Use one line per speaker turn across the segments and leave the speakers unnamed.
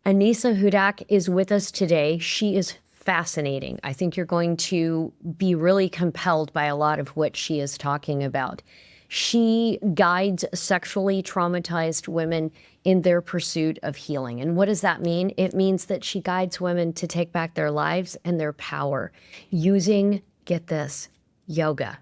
Anissa Hudak is with us today. She is fascinating. I think you're going to be really compelled by a lot of what she is talking about. She guides sexually traumatized women in their pursuit of healing. And what does that mean? It means that she guides women to take back their lives and their power using, get this, yoga.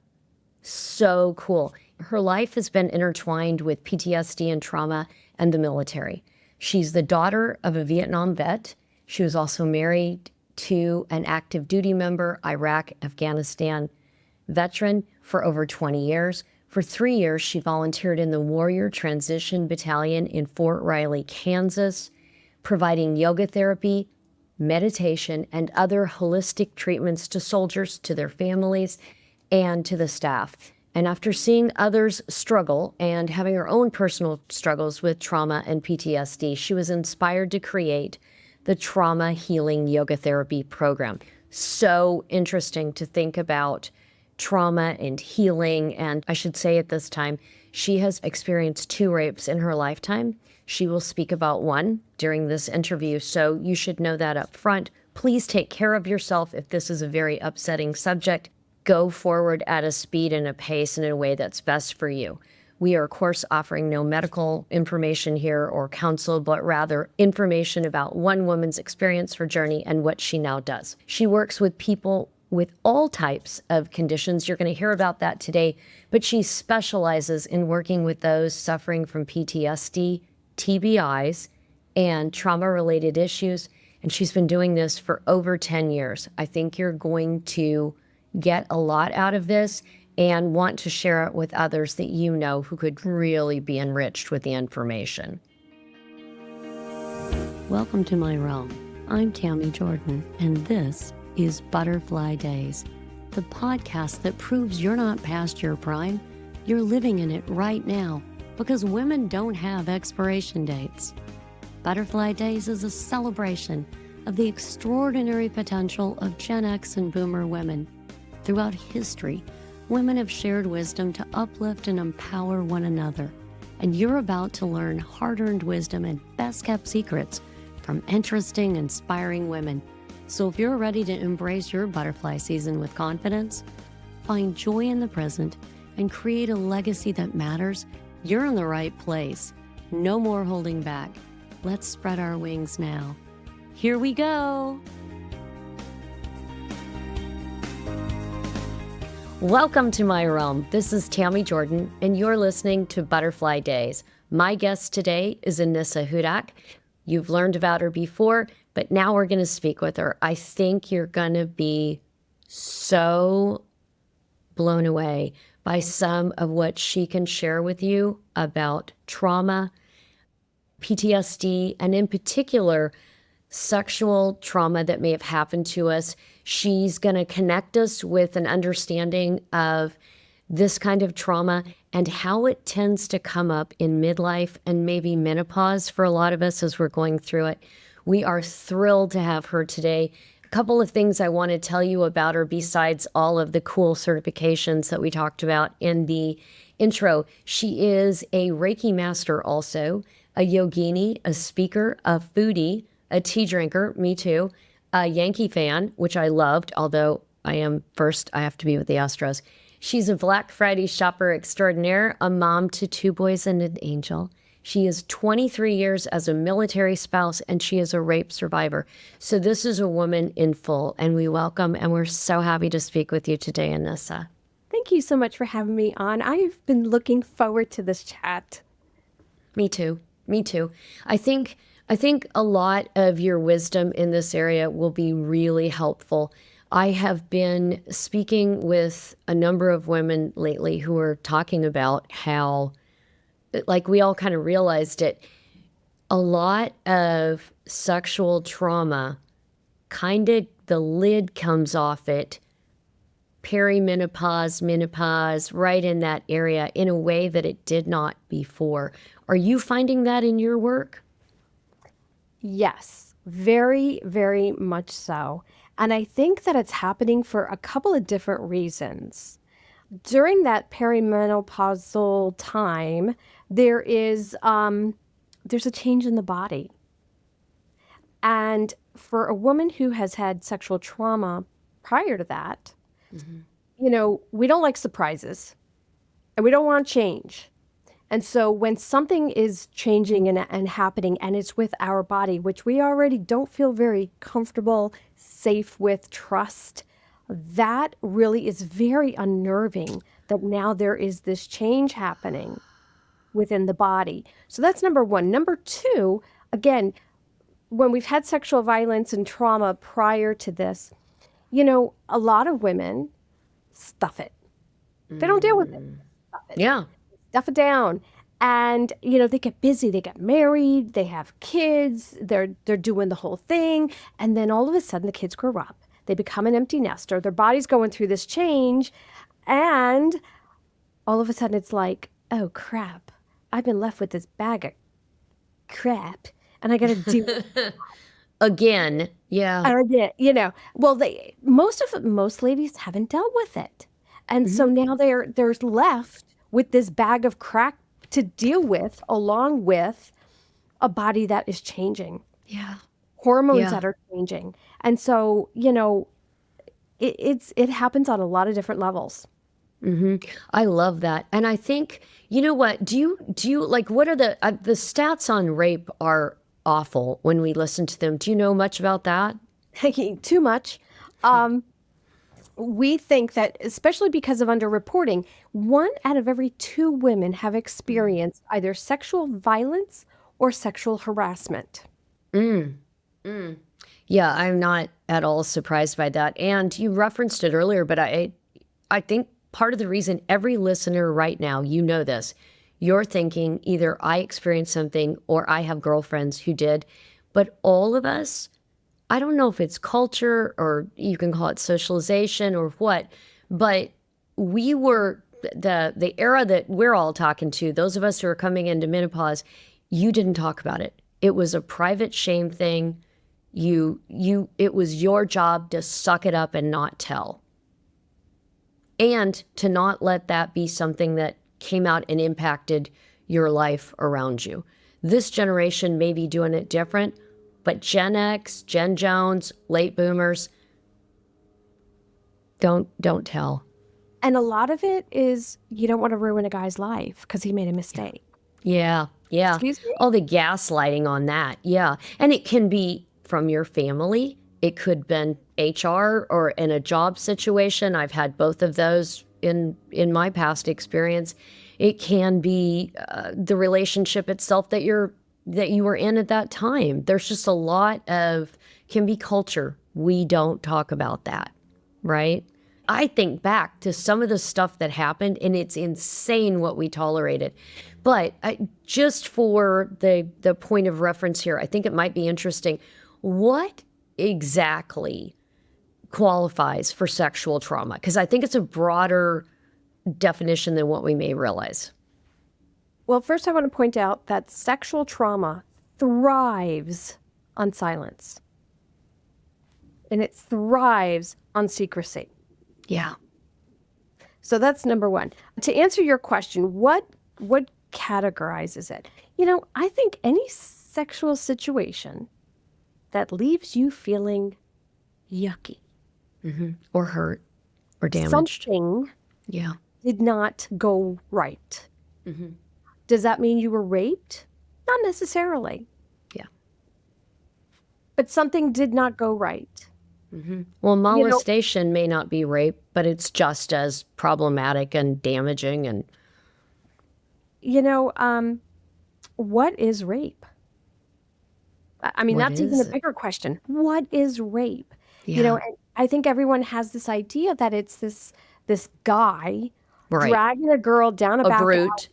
So cool. Her life has been intertwined with PTSD and trauma and the military. She's the daughter of a Vietnam vet. She was also married to an active duty member, Iraq, Afghanistan veteran for over 20 years. For 3 years, she volunteered in the Warrior Transition Battalion in Fort Riley, Kansas, providing yoga therapy, meditation, and other holistic treatments to soldiers, to their families, and to the staff. And after seeing others struggle and having her own personal struggles with trauma and PTSD, she was inspired to create the Trauma Healing Yoga Therapy Program. So interesting to think about trauma and healing. And I should say at this time, she has experienced 2 rapes in her lifetime. She will speak about one during this interview, so you should know that up front. Please take care of yourself if this is a very upsetting subject. Go forward at a speed and a pace in a way that's best for you. We are, of course, offering no medical information here or counsel, but rather information about one woman's experience, her journey, and what she now does. She works with people with all types of conditions. You're going to hear about that today, but she specializes in working with those suffering from PTSD, TBIs, and trauma-related issues, and she's been doing this for over 10 years. I think you're going to get a lot out of this and want to share it with others that you know who could really be enriched with the information. Welcome to my realm. I'm Tami Jorden, and this is Butterfly Days, the podcast that proves you're not past your prime. You're living in it right now because women don't have expiration dates. Butterfly Days is a celebration of the extraordinary potential of Gen X and Boomer women. Throughout history, women have shared wisdom to uplift and empower one another. And you're about to learn hard-earned wisdom and best-kept secrets from interesting, inspiring women. So if you're ready to embrace your butterfly season with confidence, find joy in the present, and create a legacy that matters, you're in the right place. No more holding back. Let's spread our wings now. Here we go. Welcome to my realm. This is Tami Jorden, and you're listening to Butterfly Days. My guest today is Anissa Hudak. You've learned about her before, but now we're going to speak with her. I think you're going to be so blown away by some of what she can share with you about trauma, PTSD, and in particular, sexual trauma that may have happened to us. She's going to connect us with an understanding of this kind of trauma and how it tends to come up in midlife and maybe menopause for a lot of us as we're going through it. We are thrilled to have her today. A couple of things I want to tell you about her besides all of the cool certifications that we talked about in the intro. She is a Reiki master also, a yogini, a speaker, a foodie, a tea drinker, me too, a Yankee fan, which I loved, although I have to be with the Astros. She's a Black Friday shopper extraordinaire, a mom to 2 boys and an angel. She is 23 years as a military spouse, and she is a rape survivor. So this is a woman in full, and we welcome, and we're so happy to speak with you today, Anissa.
Thank you so much for having me on. I've been looking forward to this chat.
Me too. I think a lot of your wisdom in this area will be really helpful. I have been speaking with a number of women lately who are talking about how, like we all kind of realized it, a lot of sexual trauma, kind of the lid comes off it, perimenopause, menopause, right in that area in a way that it did not before. Are you finding that in your work?
Yes, very, very much so. And I think that it's happening for a couple of different reasons. During that perimenopausal time, there's a change in the body. And for a woman who has had sexual trauma prior to that, we don't like surprises and we don't want change. And so when something is changing and happening and it's with our body, which we already don't feel very comfortable, safe with, trust, that really is very unnerving that now there is this change happening within the body. So that's number one. Number two, again, when we've had sexual violence and trauma prior to this, a lot of women stuff it. They don't deal with it. Stuff it.
Yeah.
Stuff it down. And, they get busy, they get married, they have kids, they're doing the whole thing. And then all of a sudden the kids grow up. They become an empty nester. Their body's going through this change. And all of a sudden it's like, oh, crap. I've been left with this bag of crap. And I got to deal with it.
Again. Yeah.
Well, most ladies haven't dealt with it. And so now they're left with this bag of crap to deal with, along with a body that is changing.
Yeah.
Hormones that are changing. And so, it happens on a lot of different levels.
I love that. And I think, you know what, do you like, what are the stats on rape are awful when we listen to them. Do you know much about that?
Too much. We think that, especially because of underreporting, 1 out of every 2 women have experienced either sexual violence or sexual harassment.
Yeah, I'm not at all surprised by that. And you referenced it earlier, but I think part of the reason every listener right now, this, you're thinking either I experienced something or I have girlfriends who did, but all of us, I don't know if it's culture or you can call it socialization or what, but we were the era that we're all talking to, those of us who are coming into menopause, you didn't talk about it. It was a private shame thing. It was your job to suck it up and not tell. And to not let that be something that came out and impacted your life around you. This generation may be doing it different, but Gen X, Gen Jones, late boomers, don't tell.
And a lot of it is you don't want to ruin a guy's life because he made a mistake.
Yeah.
Excuse me?
All the gaslighting on that. Yeah. And it can be from your family. It could have been HR or in a job situation. I've had both of those in my past experience. It can be the relationship itself that you were in at that time. There's just a lot can be culture. We don't talk about that, right? I think back to some of the stuff that happened, and it's insane what we tolerated. But just for the point of reference here, I think it might be interesting. What exactly qualifies for sexual trauma? Because I think it's a broader definition than what we may realize.
Well, first I want to point out that sexual trauma thrives on silence. And it thrives on secrecy.
Yeah.
So that's number one. To answer your question, what categorizes it? I think any sexual situation that leaves you feeling yucky.
Or hurt or damaged.
Something did not go right. Does that mean you were raped? Not necessarily.
Yeah.
But something did not go right.
Well, molestation may not be rape, but it's just as problematic and damaging. And
what is rape? I mean, that's even a bigger question. What is rape?
Yeah.
And I think everyone has this idea that it's this guy dragging a girl down a back
brute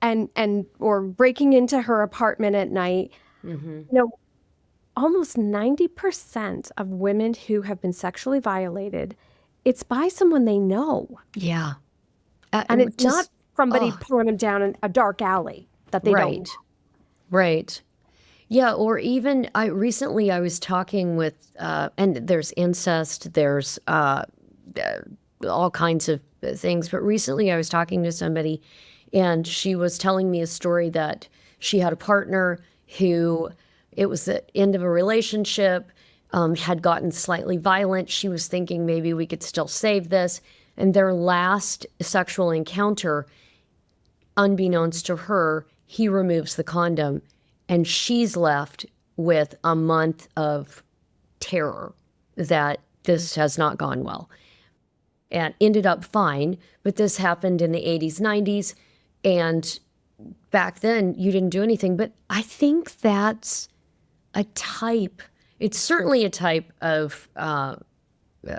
and or breaking into her apartment at night. Almost 90% of women who have been sexually violated, it's by someone they know.
Yeah.
And it's not somebody pulling them down in a dark alley that they don't know.
Right. Yeah, or even recently I was talking with, and there's incest, there's all kinds of things, but recently I was talking to somebody and she was telling me a story that she had a partner who It was the end of a relationship, had gotten slightly violent. She was thinking maybe we could still save this. And their last sexual encounter, unbeknownst to her, he removes the condom, and she's left with a month of terror that this has not gone well. And ended up fine, but this happened in the 80s, 90s, and back then you didn't do anything. But I think that's a type, it's certainly a type of, it's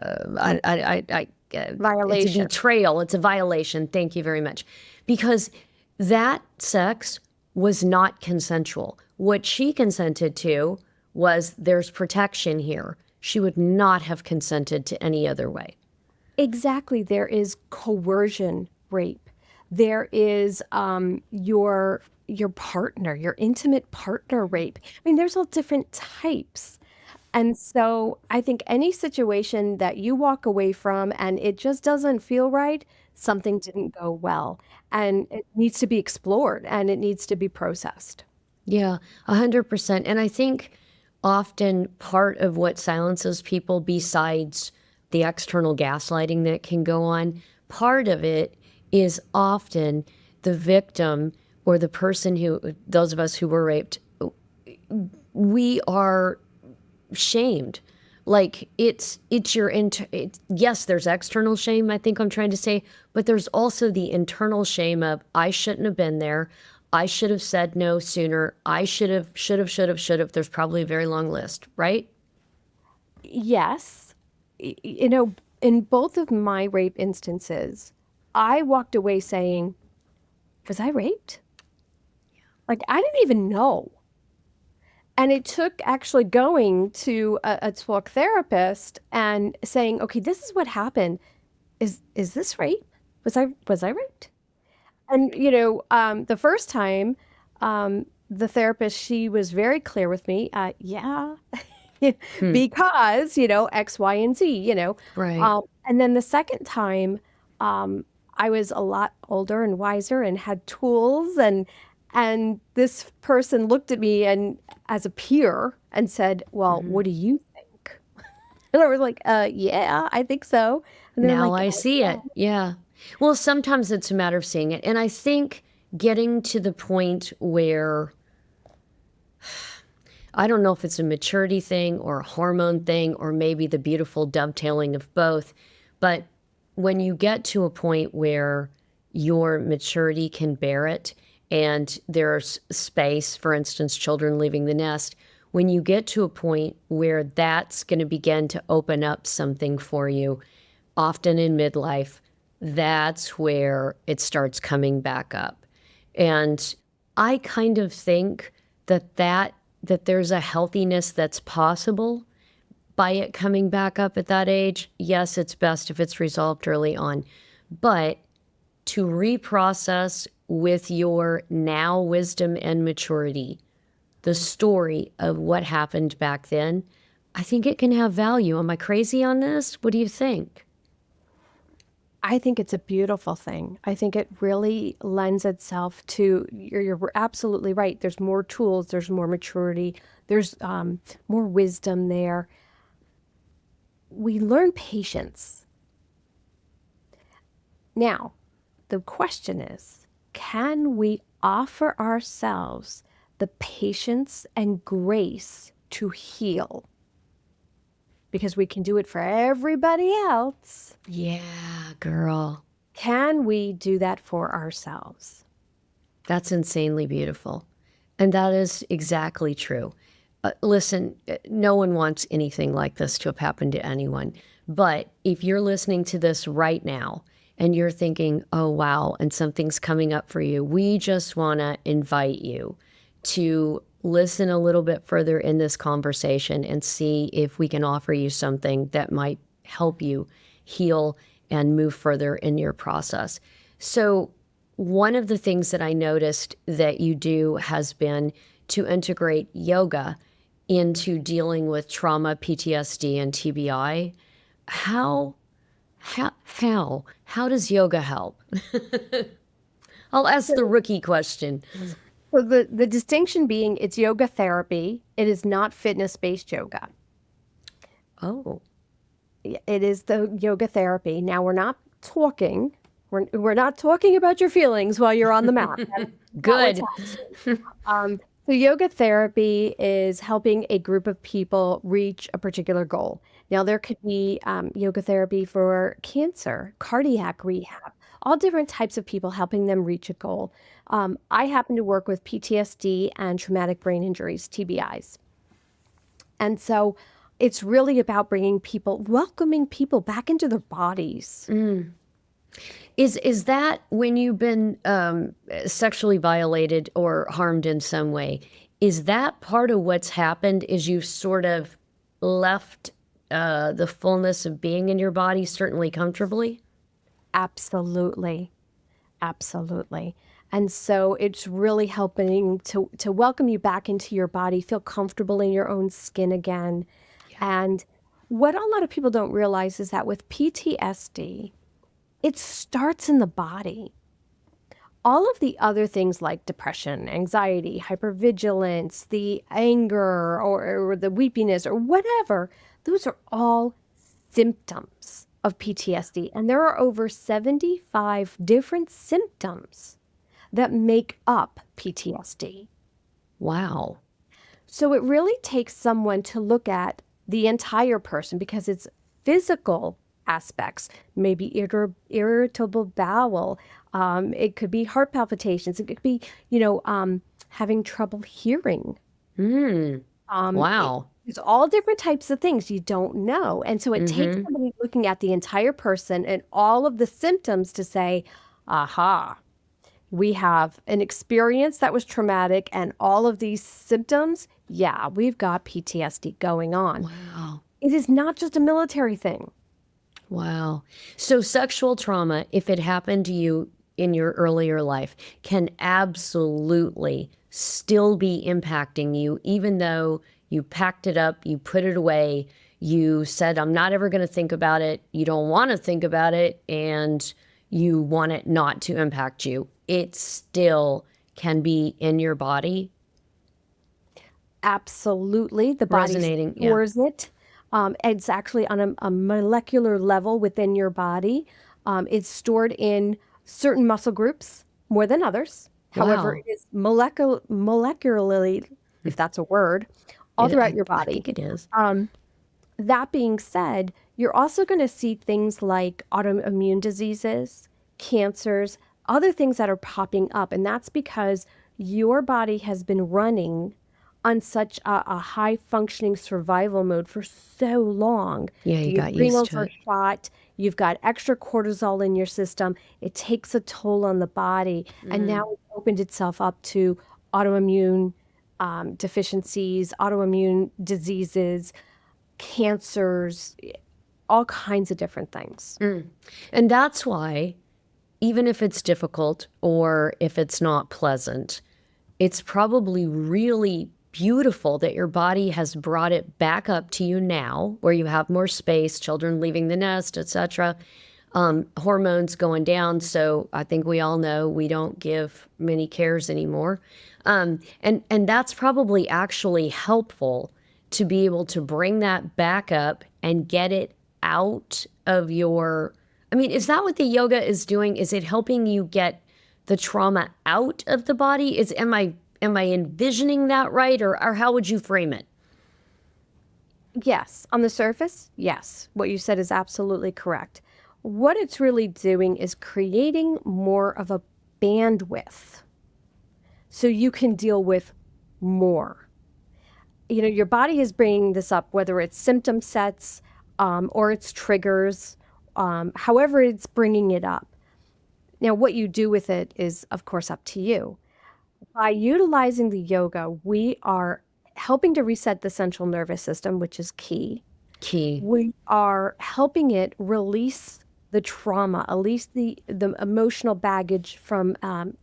a
Violation.
betrayal, it's a violation. Thank you very much. Because that sex was not consensual. What she consented to was there's protection here. She would not have consented to any other way.
Exactly. There is coercion rape. There is your partner, your intimate partner rape. I mean, there's all different types. And so I think any situation that you walk away from and it just doesn't feel right, something didn't go well. And it needs to be explored and it needs to be processed.
Yeah, 100%. And I think often part of what silences people, besides the external gaslighting that can go on, part of it is often the victim or the person who, those of us who were raped, we are shamed. Like it's your yes, there's external shame, I think I'm trying to say, but there's also the internal shame of I shouldn't have been there. I should have said no sooner. I should have. There's probably a very long list, right?
Yes. You know, in both of my rape instances, I walked away saying, was I raped? Like, I didn't even know. And it took actually going to a talk therapist and saying, okay, this is what happened. Is this rape? Was I raped? And the first time, the therapist, she was very clear with me. Yeah, because X, Y, and Z.
Right.
And then the second time, I was a lot older and wiser and had tools, and this person looked at me and as a peer and said, "Well, what do you think?" And I was like, "Yeah, I think so." And they're
Now
like,
I see it. Yeah. Well, sometimes it's a matter of seeing it. And I think getting to the point where I don't know if it's a maturity thing or a hormone thing or maybe the beautiful dovetailing of both, but when you get to a point where your maturity can bear it and there's space, for instance, children leaving the nest, when you get to a point where that's going to begin to open up something for you, often in midlife, that's where it starts coming back up. And I kind of think that there's a healthiness that's possible by it coming back up at that age. Yes, it's best if it's resolved early on, but to reprocess with your now wisdom and maturity the story of what happened back then, I think it can have value. Am I crazy on this? What do you think?
I think it's a beautiful thing. I think it really lends itself to, you're absolutely right. There's more tools, there's more maturity, there's more wisdom there. We learn patience. Now, the question is, can we offer ourselves the patience and grace to heal? Because we can do it for everybody else.
Yeah, girl.
Can we do that for ourselves?
That's insanely beautiful. And that is exactly true. Listen, no one wants anything like this to have happened to anyone. But if you're listening to this right now and you're thinking, oh, wow, and something's coming up for you, we just want to invite you to listen a little bit further in this conversation and see if we can offer you something that might help you heal and move further in your process. So one of the things that I noticed that you do has been to integrate yoga into dealing with trauma, PTSD, and TBI. How does yoga help? I'll ask the rookie question.
So the distinction being it's yoga therapy. It is not fitness-based yoga.
Oh,
It is the yoga therapy. Now we're not talking about your feelings while you're on the mat. That's not what's
good.
happening. So yoga therapy is helping a group of people reach a particular goal. Now there could be yoga therapy for cancer, cardiac rehab, all different types of people helping them reach a goal. I happen to work with PTSD and traumatic brain injuries, TBIs. And so it's really about welcoming people back into their bodies.
Is that when you've been sexually violated or harmed in some way? Is that part of what's happened? Is you've sort of left the fullness of being in your body, certainly comfortably?
Absolutely. Absolutely. And so it's really helping to welcome you back into your body, feel comfortable in your own skin again. And what a lot of people don't realize is that with PTSD, it starts in the body. All of the other things like depression, anxiety, hypervigilance, the anger or the weepiness or whatever, those are all symptoms of PTSD. And there are over 75 different symptoms that make up PTSD.
Wow.
So it really takes someone to look at the entire person because it's physical aspects, maybe irritable bowel. It could be heart palpitations. It could be, having trouble hearing.
Wow.
It's all different types of things you don't know. And so it takes somebody looking at the entire person and all of the symptoms to say, aha, we have an experience that was traumatic and all of these symptoms. Yeah, we've got PTSD going on.
Wow.
It is not just a military thing.
Wow. So sexual trauma, if it happened to you in your earlier life, can absolutely still be impacting you, even though you packed it up, you put it away, you said, I'm not ever going to think about it. You don't want to think about it, and you want it not to impact you. It still can be in your body.
Absolutely. The body
Resonating, yeah.
stores it. It's actually on a molecular level within your body. It's stored in certain muscle groups more than others. However,
Wow.
it is molecularly, if that's a word, all throughout your
I
body.
think it is.
That being said, you're also going to see things like autoimmune diseases, cancers, other things that are popping up. And that's because your body has been running on such a high functioning survival mode for so long.
Yeah, you
The
got used
adrenals
to
are
it.
shot. You've got extra cortisol in your system. It takes a toll on the body. And now it's opened itself up to autoimmune deficiencies, autoimmune diseases, cancers, all kinds of different things.
And that's why, even if it's difficult or if it's not pleasant, it's probably really beautiful that your body has brought it back up to you now, where you have more space, children leaving the nest, etc. Hormones going down. So I think we all know we don't give many cares anymore. And that's probably actually helpful to be able to bring that back up and get it out of your. I mean, is that what the yoga is doing? Is it helping you get the trauma out of the body? Am I envisioning that right, or how would you frame it?
Yes, on the surface, yes, what you said is absolutely correct. What it's really doing is creating more of a bandwidth so you can deal with more. Your body is bringing this up, whether it's symptom sets or it's triggers, however it's bringing it up. Now, what you do with it is, of course, up to you. By utilizing the yoga, we are helping to reset the central nervous system, which is key.
Key.
We are helping it release the trauma, at least the emotional baggage from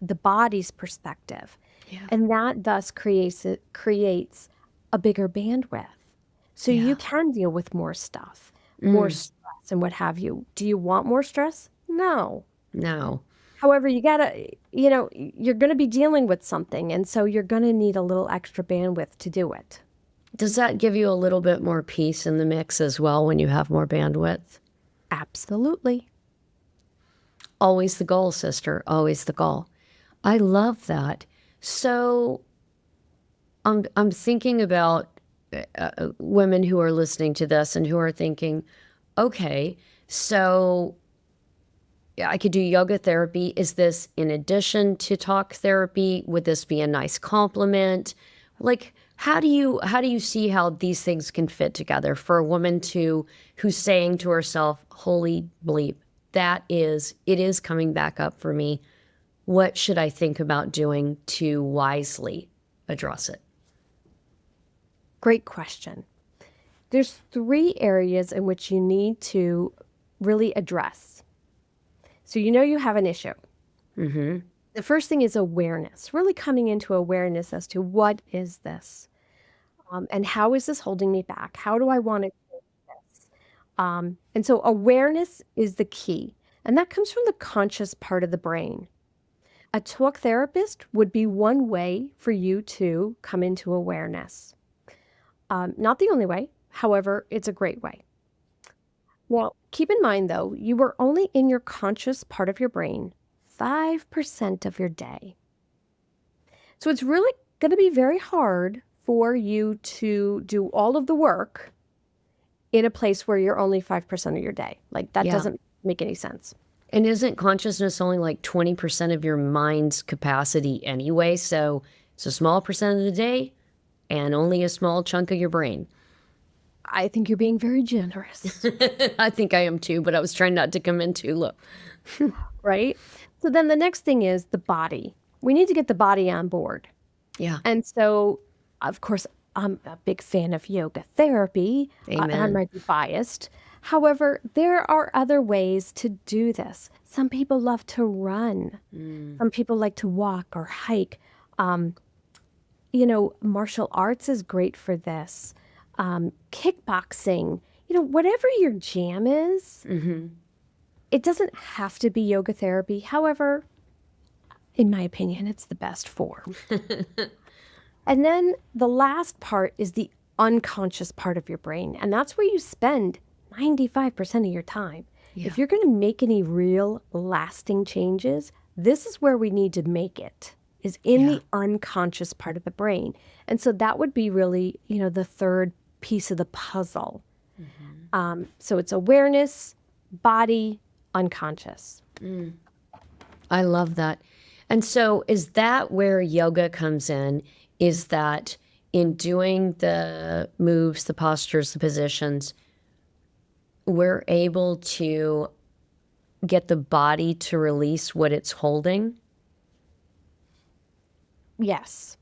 the body's perspective.
Yeah.
And that thus creates a bigger bandwidth. So you can deal with more stuff, more stress and what have you. Do you want more stress? No.
No.
However, you're going to be dealing with something, and so you're going to need a little extra bandwidth to do it.
Does that give you a little bit more peace in the mix as well when you have more bandwidth?
Absolutely.
Always the goal, sister. Always the goal. I love that. So I'm thinking about women who are listening to this and who are thinking, okay, so I could do yoga therapy. Is this in addition to talk therapy? Would this be a nice complement? Like, how do you see how these things can fit together for a woman who's saying to herself, holy bleep, it is coming back up for me. What should I think about doing to wisely address it?
Great question. There's 3 areas in which you need to really address. So you have an issue.
Mm-hmm.
The first thing is awareness, really coming into awareness as to what is this? And how is this holding me back? How do I want to do this? And so awareness is the key. And that comes from the conscious part of the brain. A talk therapist would be one way for you to come into awareness. Not the only way. However, it's a great way. Now, keep in mind, though, you are only in your conscious part of your brain 5% of your day. So it's really going to be very hard for you to do all of the work in a place where you're only 5% of your day. Like, that doesn't make any sense.
And isn't consciousness only like 20% of your mind's capacity anyway? So it's a small percent of the day and only a small chunk of your brain.
I think you're being very generous.
I think I am too, but I was trying not to come in too low.
Right? So then the next thing is the body. We need to get the body on board.
Yeah.
And so, of course, I'm a big fan of yoga therapy.
Amen.
I might be biased. However, there are other ways to do this. Some people love to run. Some people like to walk or hike. Martial arts is great for this. Kickboxing, whatever your jam is, it doesn't have to be yoga therapy. However, in my opinion, it's the best form. And then the last part is the unconscious part of your brain. And that's where you spend 95% of your time.
Yeah.
If you're going to make any real lasting changes, this is where we need to make it, is in the unconscious part of the brain. And so that would be really, the third piece of the puzzle. So it's awareness, body, unconscious.
I love that. And so is that where yoga comes in? Is that in doing the moves, the postures, the positions, we're able to get the body to release what it's holding?
Yes.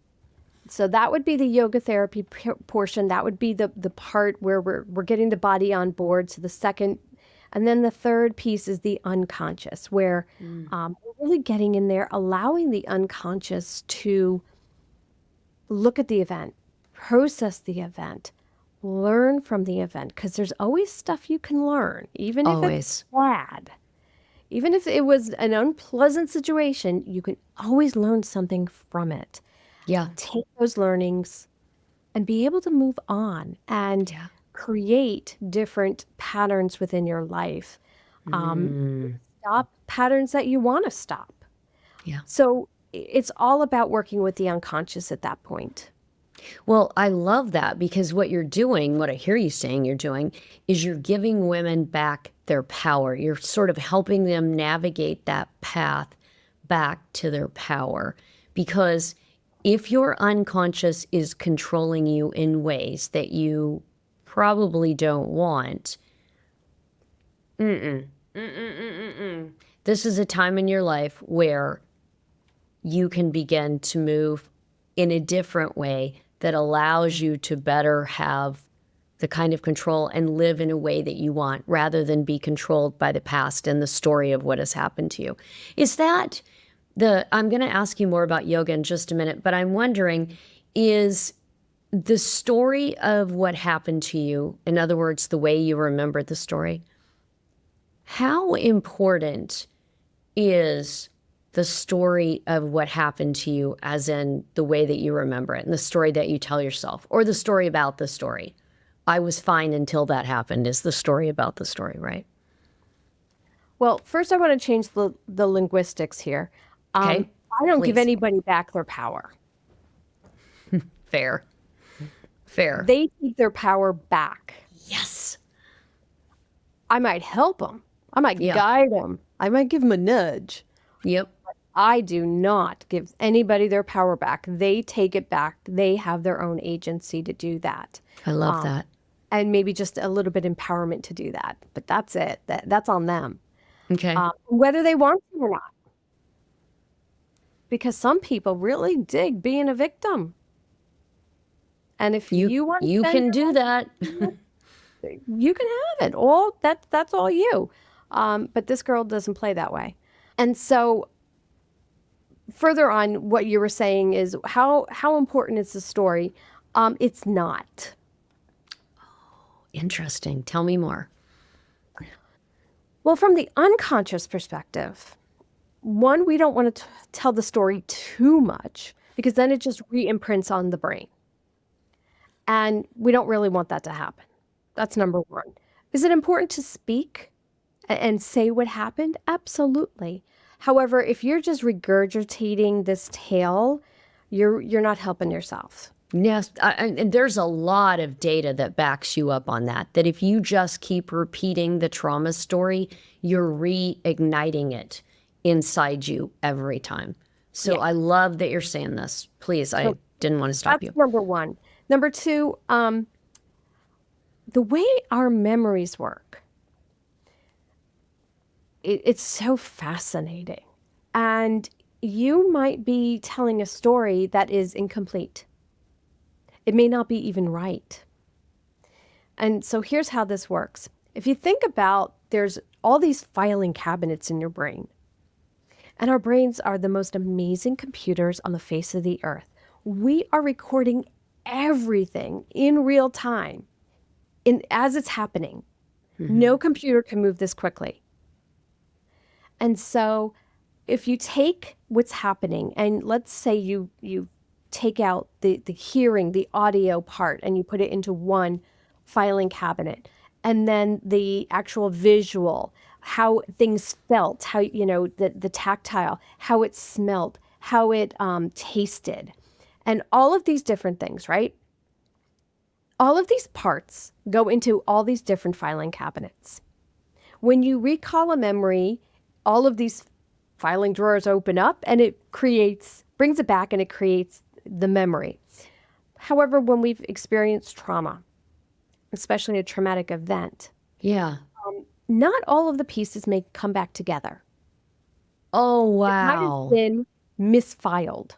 So that would be the yoga therapy portion. That would be the part where we're getting the body on board. So the second, and then the third piece is the unconscious, where we're really getting in there, allowing the unconscious to look at the event, process the event, learn from the event, because there's always stuff you can learn, even if it's bad. Even if it was an unpleasant situation, you can always learn something from it.
Yeah.
Take those learnings and be able to move on and create different patterns within your life. Stop patterns that you want to stop.
Yeah.
So it's all about working with the unconscious at that point.
Well, I love that, because what you're doing, what I hear you saying you're doing, is you're giving women back their power. You're sort of helping them navigate that path back to their power. Because if your unconscious is controlling you in ways that you probably don't want, this is a time in your life where you can begin to move in a different way that allows you to better have the kind of control and live in a way that you want, rather than be controlled by the past and the story of what has happened to you. Is that I'm going to ask you more about yoga in just a minute, but I'm wondering, is the story of what happened to you, in other words, the way you remember the story, how important is the story of what happened to you, as in the way that you remember it and the story that you tell yourself, or the story about the story. I was fine until that happened is the story about the story, right?
Well, first I want to change the linguistics here.
Okay,
I don't give
please.
anybody back their power.
Fair. Fair.
They take their power back.
Yes.
I might help them. I might
Yeah.
guide them. I might give them a nudge.
Yep.
I do not give anybody their power back. They take it back. They have their own agency to do that.
I love that.
And maybe just a little bit empowerment to do that. But that's it. That's on them.
Okay.
Whether they want to or not. Because some people really dig being a victim. And if you want to
you
spend
can
your
do
life,
that.
you can have it. All that's all you. But this girl doesn't play that way. And so further on, what you were saying is how important is the story? It's not.
Interesting. Tell me more.
Well, from the unconscious perspective, one, we don't want to tell the story too much because then it just re-imprints on the brain. And we don't really want that to happen. That's number one. Is it important to speak and say what happened? Absolutely. However, if you're just regurgitating this tale, you're not helping yourself.
Yes, and there's a lot of data that backs you up on that. That if you just keep repeating the trauma story, you're reigniting it inside you every time. So I love that you're saying this. Please, I didn't want to stop you.
That's number one. Number two, the way our memories work, it's so fascinating. And you might be telling a story that is incomplete. It may not be even right. And so here's how this works. If you think about, there's all these filing cabinets in your brain. And our brains are the most amazing computers on the face of the earth. We are recording everything in real time as it's happening. Mm-hmm. No computer can move this quickly. And so if you take what's happening and let's say you take out the hearing, the audio part, and you put it into one filing cabinet, and then the actual visual, how things felt, how, the tactile, how it smelled, how it tasted, and all of these different things, right? All of these parts go into all these different filing cabinets. When you recall a memory, all of these filing drawers open up and it brings it back and it creates the memory. However, when we've experienced trauma, especially a traumatic event, not all of the pieces may come back together.
Oh, wow.
It might have been misfiled.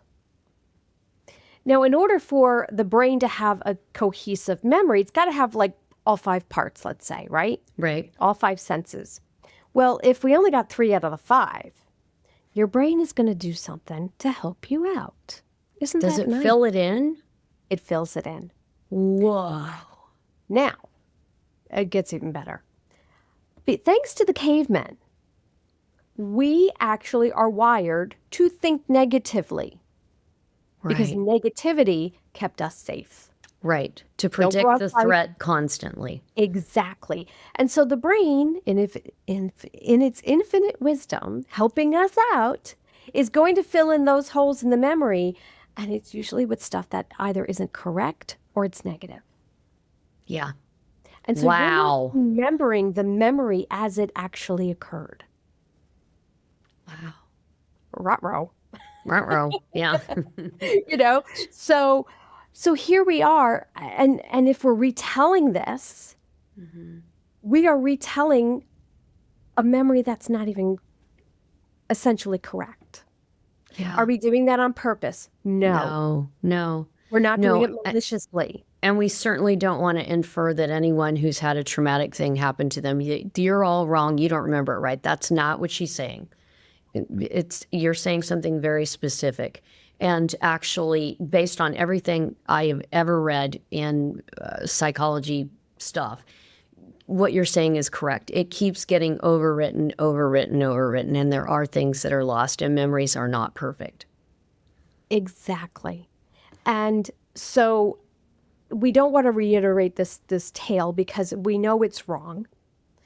Now, in order for the brain to have a cohesive memory, it's got to have like all 5 parts, let's say, right?
Right.
All 5 senses. Well, if we only got 3 out of the 5, your brain is going to do something to help you out. Isn't that nice?
Does it fill it in?
It fills it in.
Whoa.
Now, it gets even better. But thanks to the cavemen, we actually are wired to think negatively. Right. Because negativity kept us safe.
Right. To predict the threat constantly.
Exactly. And so the brain, in its infinite wisdom, helping us out, is going to fill in those holes in the memory. And it's usually with stuff that either isn't correct or it's negative.
Yeah.
And so you're not remembering the memory as it actually occurred.
Wow.
Ruh-roh.
Ruh-roh. Yeah.
So here we are, and if we're retelling this, we are retelling a memory that's not even essentially correct.
Yeah.
Are we doing that on purpose?
No.
We're not doing it maliciously.
And we certainly don't want to infer that anyone who's had a traumatic thing happen to them, you're all wrong, you don't remember it right. That's not what she's saying. You're saying something very specific. And actually, based on everything I have ever read in psychology stuff, what you're saying is correct. It keeps getting overwritten, overwritten, overwritten, and there are things that are lost, and memories are not perfect.
Exactly. And so we don't want to reiterate this tale because we know it's wrong.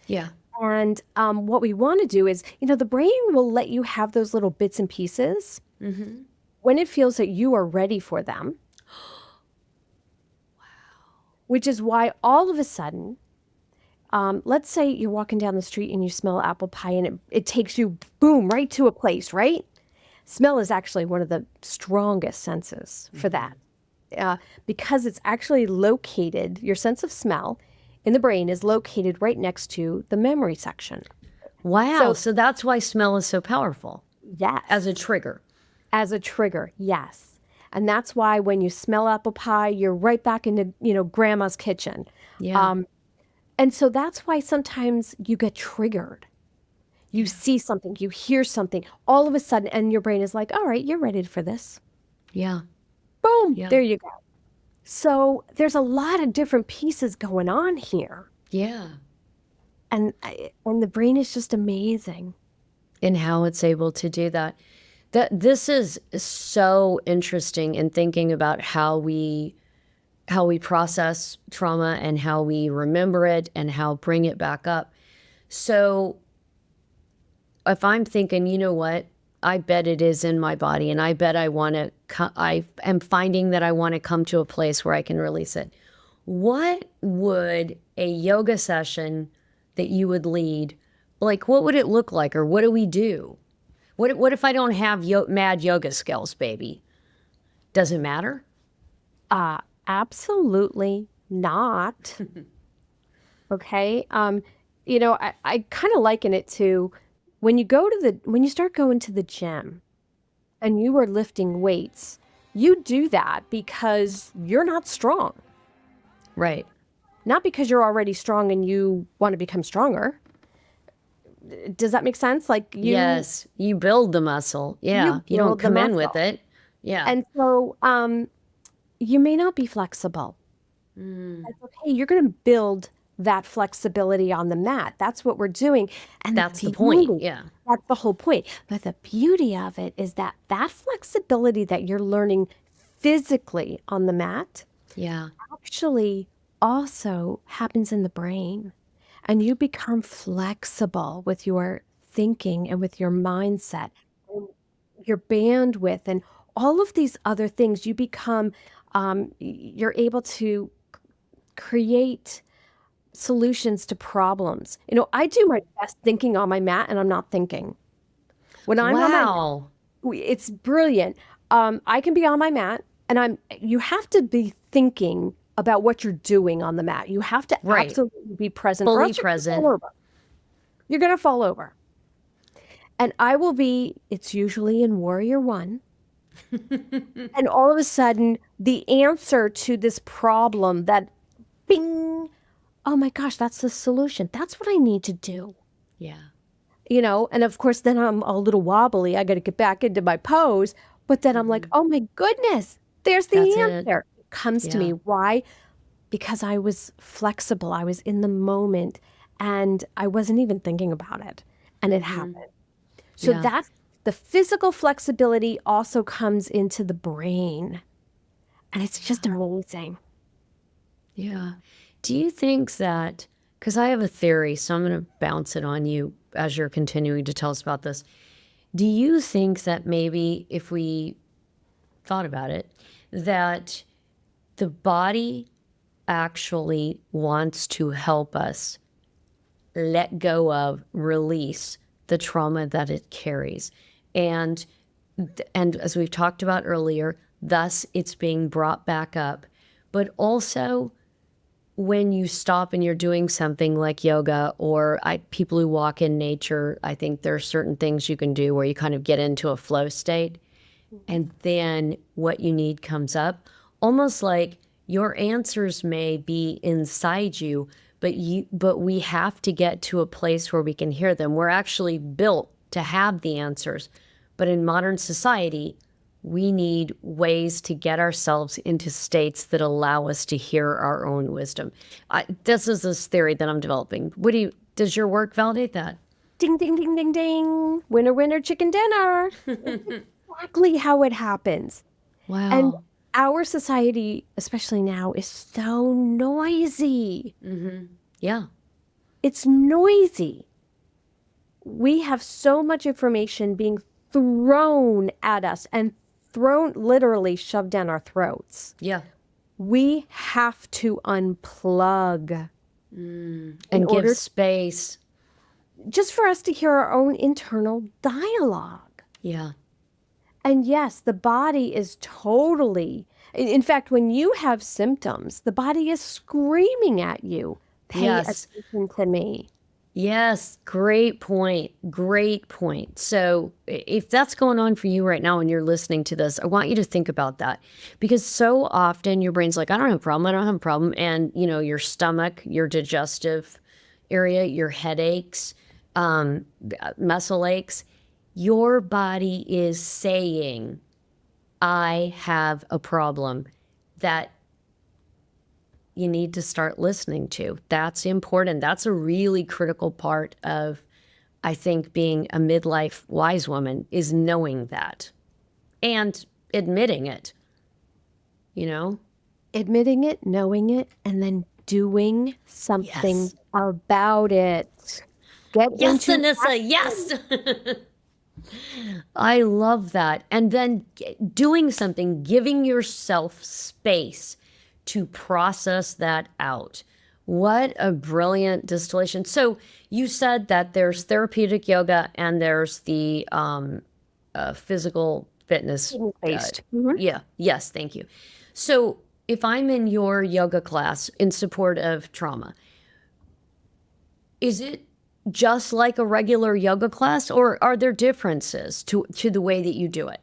Yeah.
And what we want to do is, the brain will let you have those little bits and pieces when it feels that you are ready for them. Which is why all of a sudden, let's say you're walking down the street and you smell apple pie and it takes you, boom, right to a place, right? Smell is actually one of the strongest senses for that. Because it's actually located, your sense of smell in the brain is located right next to the memory section.
Wow. So that's why smell is so powerful.
Yes.
As a trigger.
As a trigger, yes. And that's why when you smell apple pie, you're right back into, grandma's kitchen.
Yeah.
And so that's why sometimes you get triggered. You see something, you hear something, all of a sudden, and your brain is like, all right, you're ready for this.
Yeah.
Boom,
Yeah.
there you go. So there's a lot of different pieces going on here.
Yeah.
And the brain is just amazing.
And how it's able to do that. This is so interesting in thinking about how we process trauma and how we remember it and how bring it back up. So if I'm thinking, you know what, I bet it is in my body, and I bet I am finding that I want to come to a place where I can release it. What would a yoga session that you would lead, like, what would it look like, or what do we do? What if I don't have mad yoga skills, baby? Does it matter?
Absolutely not. Okay. I kind of liken it to when you start going to the gym and you are lifting weights, you do that because you're not strong.
Right.
Not because you're already strong and you want to become stronger. Does that make sense? Like
Yes, you build the muscle. Yeah, you don't
build the
come in with
muscle.
it. Yeah.
And so you may not be flexible. That's okay. You're going to build that flexibility on the mat. That's what we're doing. And
That's the point. Yeah.
That's the whole point. But the beauty of it is that flexibility that you're learning physically on the mat
Yeah.
actually also happens in the brain. And you become flexible with your thinking and with your mindset, and your bandwidth, and all of these other things. You become, you're able to create solutions to problems. I do my best thinking on my mat and I'm not thinking. When I'm on my mat,
Wow.
it's brilliant. I can be on my mat and you have to be thinking about what you're doing on the mat. You have to
Right.
absolutely be present. or
Fully
else you're gonna
present.
fall over. You're going to fall over. And it's usually in Warrior One. And all of a sudden, the answer to this problem that, bing, oh my gosh, that's the solution. That's what I need to do.
Yeah.
And of course, then I'm a little wobbly. I got to get back into my pose. But then I'm like, oh my goodness, there's the
That's it.
answer. It comes to me.
Yeah.
Why? Because I was flexible. I was in the moment and I wasn't even thinking about it. And it happened. So
Yeah.
that's the physical flexibility also comes into the brain. And it's just amazing.
Yeah. Do you think that, because I have a theory, so I'm going to bounce it on you as you're continuing to tell us about this. Do you think that maybe if we thought about it, that the body actually wants to help us let go of, release the trauma that it carries? And as we've talked about earlier, thus it's being brought back up. But also, when you stop and you're doing something like yoga or people who walk in nature, I think there are certain things you can do where you kind of get into a flow state, and then what you need comes up, almost like your answers may be inside you, but we have to get to a place where we can hear them. We're actually built to have the answers, but in modern society, We need ways to get ourselves into states that allow us to hear our own wisdom. This is this theory that I'm developing. Does your work validate that?
Ding, ding, ding, ding, ding. Winner, winner, chicken dinner. Exactly how it happens. And
Wow.
our society, especially now, is so noisy.
Yeah.
It's noisy. We have so much information being thrown at us and thrown, literally shoved down our throats.
Yeah.
We have to unplug
And give space.
just for us to hear our own internal dialogue.
Yeah.
And yes, the body is totally, in fact, when you have symptoms, the body is screaming at you, pay
Yes.
attention to me.
Yes, great point. Great point. So, if that's going on for you right now and you're listening to this, I want you to think about that because so often your brain's like, I don't have a problem. I don't have a problem. And, your stomach, your digestive area, your headaches, muscle aches, your body is saying, I have a problem that you need to start listening to. That's important. That's a really critical part of, I think, being a midlife wise woman is knowing that and admitting it, you know?
Admitting it, knowing it, and then doing something
Yes.
about it. Get
Yes,
into
Anissa, yes. I love that. And then doing something, giving yourself space to process that out. What a brilliant distillation. So you said that there's therapeutic yoga and there's the physical fitness.
based.
Yeah. Yes. Thank you. So if I'm in your yoga class in support of trauma, is it just like a regular yoga class, or are there differences to the way that you do it?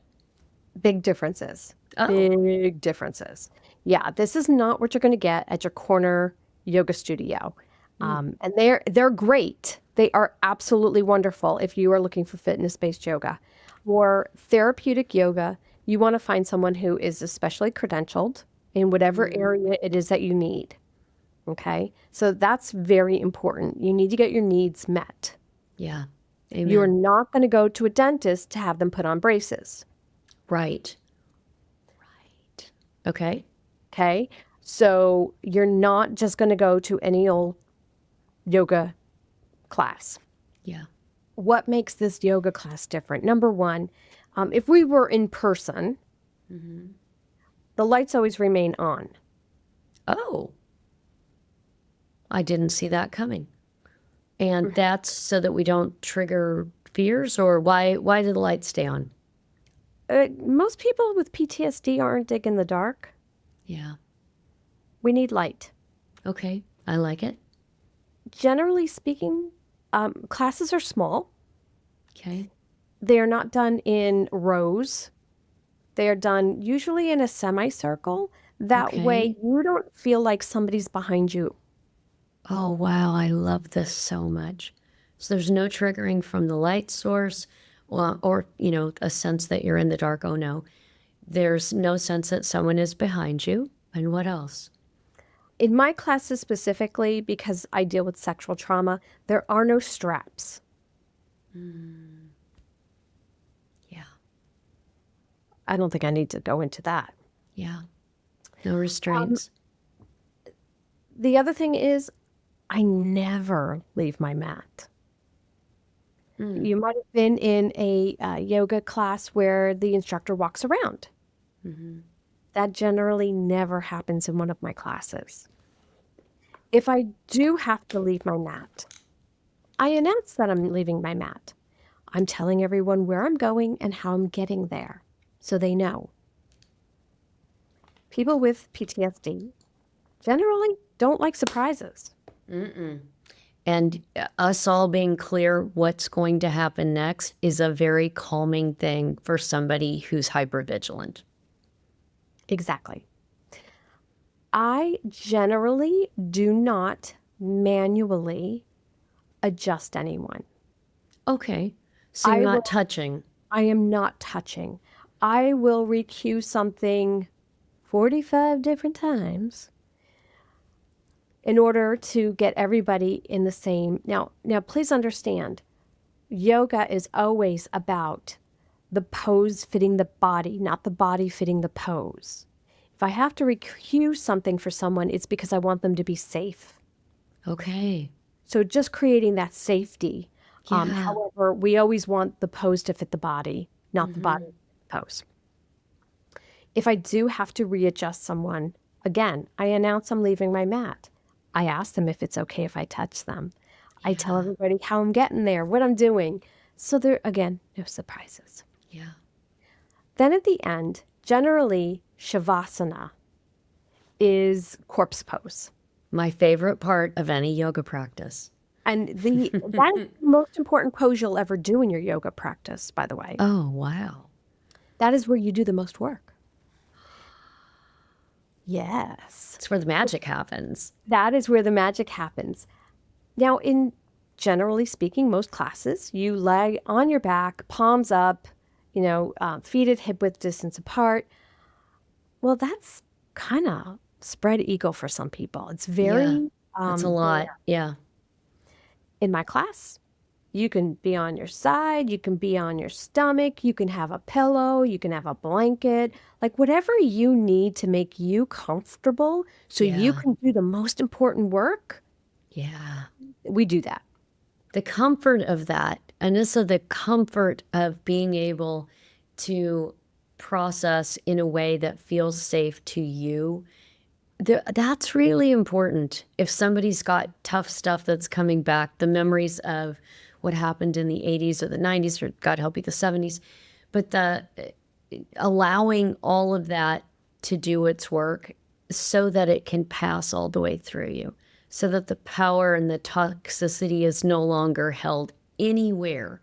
Big differences.
Oh.
Big differences. Yeah, this is not what you're going to get at your corner yoga studio. And they're great. They are absolutely wonderful if you are looking for fitness-based yoga. For therapeutic yoga, you want to find someone who is especially credentialed in whatever area it is that you need. Okay? So that's very important. You need to get your needs met.
Yeah. Amen.
You're not going to go to a dentist to have them put on braces.
Right. Right. Okay.
Okay? So you're not just going to go to any old yoga class.
Yeah.
What makes this yoga class different? Number one, if we were in person, the lights always remain on.
Oh, I didn't see that coming. And that's so that we don't trigger fears, or why do the lights stay on?
Most people with PTSD aren't digging the dark.
Yeah.
We need light.
Okay. I like it.
Generally speaking, classes are small.
Okay.
They are not done in rows. They are done usually in a semicircle. That way you don't feel like somebody's behind you.
Oh, wow. I love this so much. So there's no triggering from the light source, or a sense that you're in the dark. Oh, no. There's no sense that someone is behind you. And what else?
In my classes specifically, because I deal with sexual trauma, there are no straps.
Yeah.
I don't think I need to go into that.
Yeah. No restraints.
The other thing is, I never leave my mat. You might have been in a yoga class where the instructor walks around. That generally never happens in one of my classes. If I do have to leave my mat, I announce that I'm leaving my mat. I'm telling everyone where I'm going and how I'm getting there, so they know. People with PTSD generally don't like surprises.
And us all being clear what's going to happen next is a very calming thing for somebody who's hypervigilant.
Exactly. I generally do not manually adjust anyone.
Okay. So you're not touching.
I am not touching. I will recue something 45 different times in order to get everybody in the same. Now, please understand, yoga is always about the pose fitting the body, not the body fitting the pose. If I have to recue something for someone, it's because I want them to be safe.
Okay.
So just creating that safety.
Yeah.
However, we always want the pose to fit the body, not the body to fit the pose. If I do have to readjust someone, again, I announce I'm leaving my mat. I ask them if it's okay if I touch them. I tell everybody how I'm getting there, what I'm doing. So there, again, no surprises.
Yeah.
Then at the end, generally, Shavasana is corpse pose.
My favorite part of any yoga practice.
And that is the most important pose you'll ever do in your yoga practice, by the way.
Oh, wow.
That is where you do the most work. Yes.
It's where the magic happens.
That is where the magic happens. Now, in generally speaking, most classes, you lie on your back, palms up, feet at hip width distance apart. Well, that's kind of spread eagle for some people. It's very
That's a lot. Yeah.
In my class, you can be on your side, you can be on your stomach, you can have a pillow, you can have a blanket, like whatever you need to make you comfortable so you can do the most important work.
Yeah.
We do that.
The comfort of that, Anissa, the comfort of being able to process in a way that feels safe to you, that's really important. If somebody's got tough stuff that's coming back, the memories of what happened in the 80s or the 90s, or God help you, the 70s, but allowing all of that to do its work so that it can pass all the way through you, so that the power and the toxicity is no longer held anywhere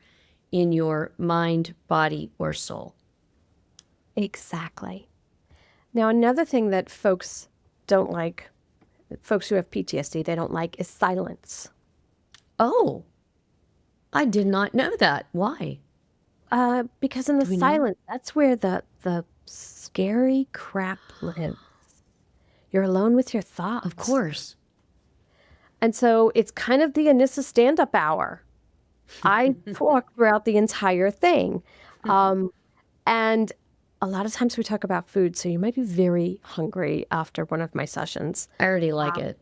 in your mind, body, or soul.
Exactly. Now, another thing that folks don't like, folks who have PTSD, they don't like is silence.
Oh, I did not know that. Why?
Because in the
we know?
silence, that's where the scary crap lives. You're alone with your thoughts.
Of course.
And so it's kind of the Anissa stand-up hour. I talk throughout the entire thing. And a lot of times we talk about food, so you might be very hungry after one of my sessions.
I already like it.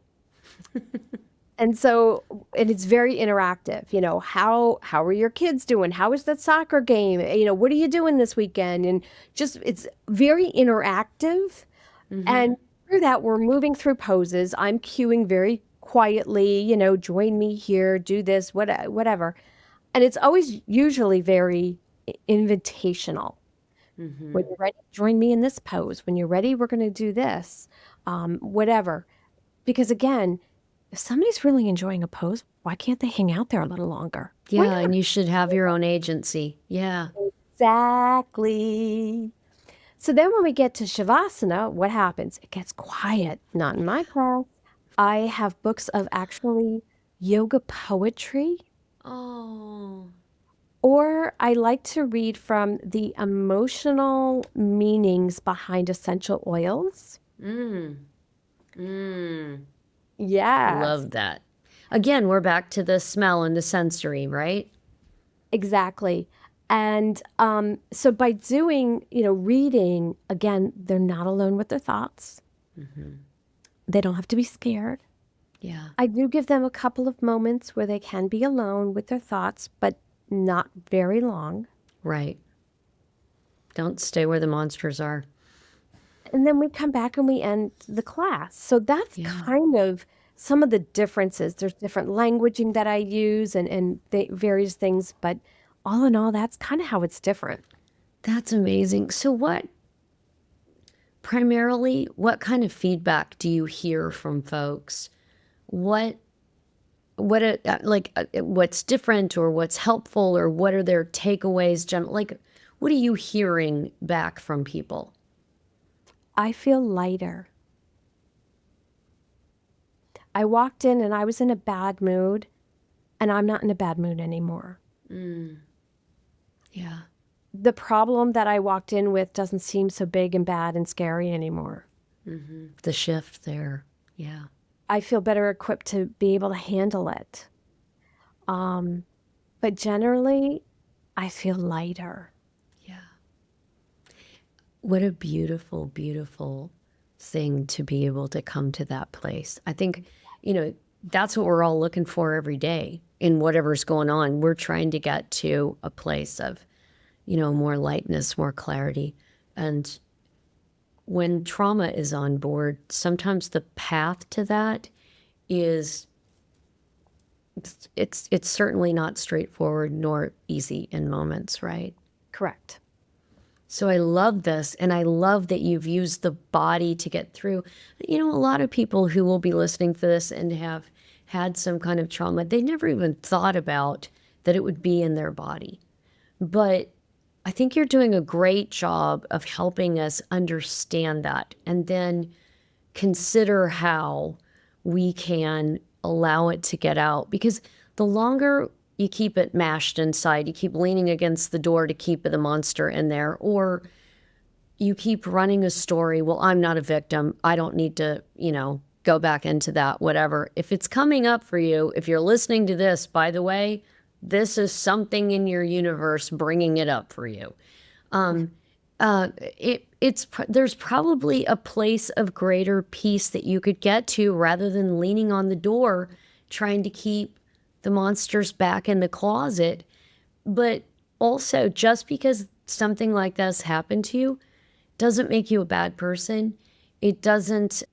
And so, and it's very interactive. How are your kids doing? How is that soccer game? What are you doing this weekend? And just, it's very interactive. And through that, we're moving through poses. I'm cueing very quietly, join me here, do this, whatever. And it's always usually very invitational. When you're ready, join me in this pose. When you're ready, we're going to do this, whatever. Because again, if somebody's really enjoying a pose, why can't they hang out there a little longer?
Yeah, and you should have your own agency. Yeah.
Exactly. So then when we get to Shavasana, what happens? It gets quiet. Not in my class. I have books of actually yoga poetry.
Oh.
Or I like to read from the emotional meanings behind essential oils. Yes,
Love that. Again, we're back to the smell and the sensory, right?
exactly. And so by doing, reading, again, they're not alone with their thoughts. They don't have to be scared.
Yeah.
I do give them a couple of moments where they can be alone with their thoughts, but not very long.
Right. Don't stay where the monsters are.
And then we come back and we end the class. So that's kind of some of the differences. There's different languaging that I use and various things, but all in all, that's kind of how it's different.
That's amazing. So primarily, what kind of feedback do you hear from folks? What's different or what's helpful or what are their takeaways? What are you hearing back from people?
I feel lighter. I walked in and I was in a bad mood, and I'm not in a bad mood anymore.
Yeah.
the problem that I walked in with doesn't seem so big and bad and scary anymore.
The shift there. Yeah.
I feel better equipped to be able to handle it. But generally, I feel lighter.
Yeah. What a beautiful, beautiful thing to be able to come to that place. I think, that's what we're all looking for every day in whatever's going on. We're trying to get to a place of, more lightness, more clarity. And when trauma is on board, sometimes the path to that is it's certainly not straightforward nor easy in moments, right?
Correct.
So I love this, and I love that you've used the body to get through. A lot of people who will be listening to this and have had some kind of trauma, they never even thought about that it would be in their body. But I think you're doing a great job of helping us understand that and then consider how we can allow it to get out. Because the longer you keep it mashed inside, you keep leaning against the door to keep the monster in there, or you keep running a story, well, I'm not a victim. I don't need to, go back into that, whatever. If it's coming up for you, if you're listening to this, by the way, this is something in your universe bringing it up for you. There's probably a place of greater peace that you could get to rather than leaning on the door, trying to keep the monsters back in the closet. But also, just because something like this happened to you doesn't make you a bad person. It doesn't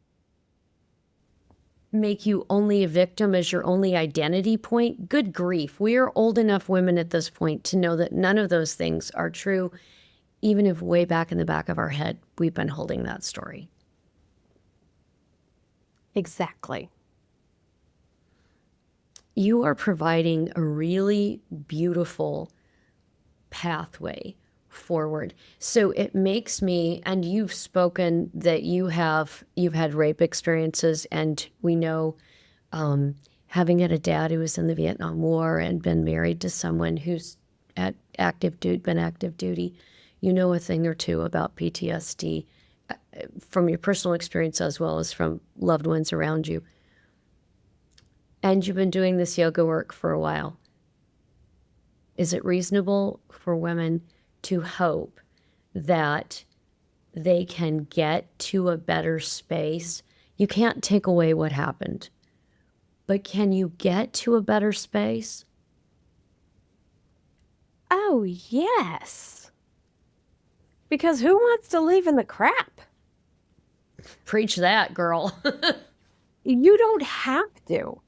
make you only a victim as your only identity point. Good grief. We are old enough women at this point to know that none of those things are true, even if way back in the back of our head, we've been holding that story.
Exactly.
You are providing a really beautiful pathway forward. So it makes me, and you've spoken that you've had rape experiences, and we know having had a dad who was in the Vietnam War and been married to someone who's been active duty, you know a thing or two about PTSD from your personal experience as well as from loved ones around you. And you've been doing this yoga work for a while. Is it reasonable for women to hope that they can get to a better space? You can't take away what happened, but can you get to a better space?
Oh, yes. Because who wants to live in the crap?
Preach that, girl.
You don't have to.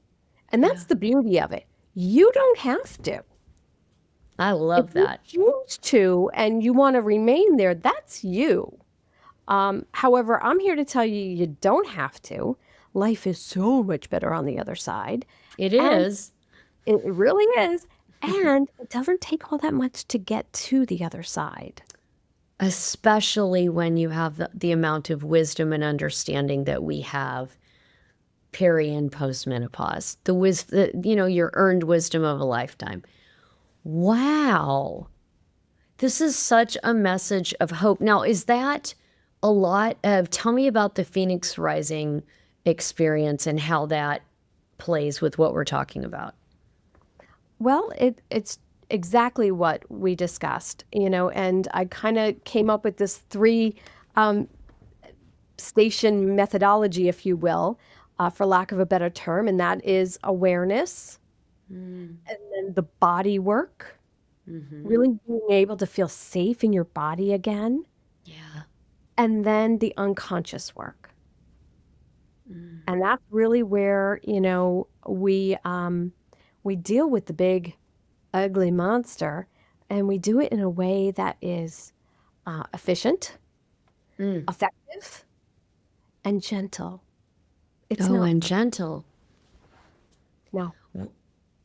And that's the beauty of it. You don't have to.
I love that.
If you choose to and you want to remain there, that's you. However, I'm here to tell you you don't have to. Life is so much better on the other side.
It is.
It really is. And it doesn't take all that much to get to the other side.
Especially when you have the amount of wisdom and understanding that we have peri and postmenopause. Your earned wisdom of a lifetime. Wow. This is such a message of hope. Now, is that a lot of, tell me about the Phoenix Rising experience and how that plays with what we're talking about.
Well, it's exactly what we discussed, and I kind of came up with this 3 station methodology, if you will, for lack of a better term, and that is awareness, and then the body work, really being able to feel safe in your body again, and then the unconscious work. And that's really where, we deal with the big, ugly monster, and we do it in a way that is efficient, effective, and gentle.
And gentle.
No.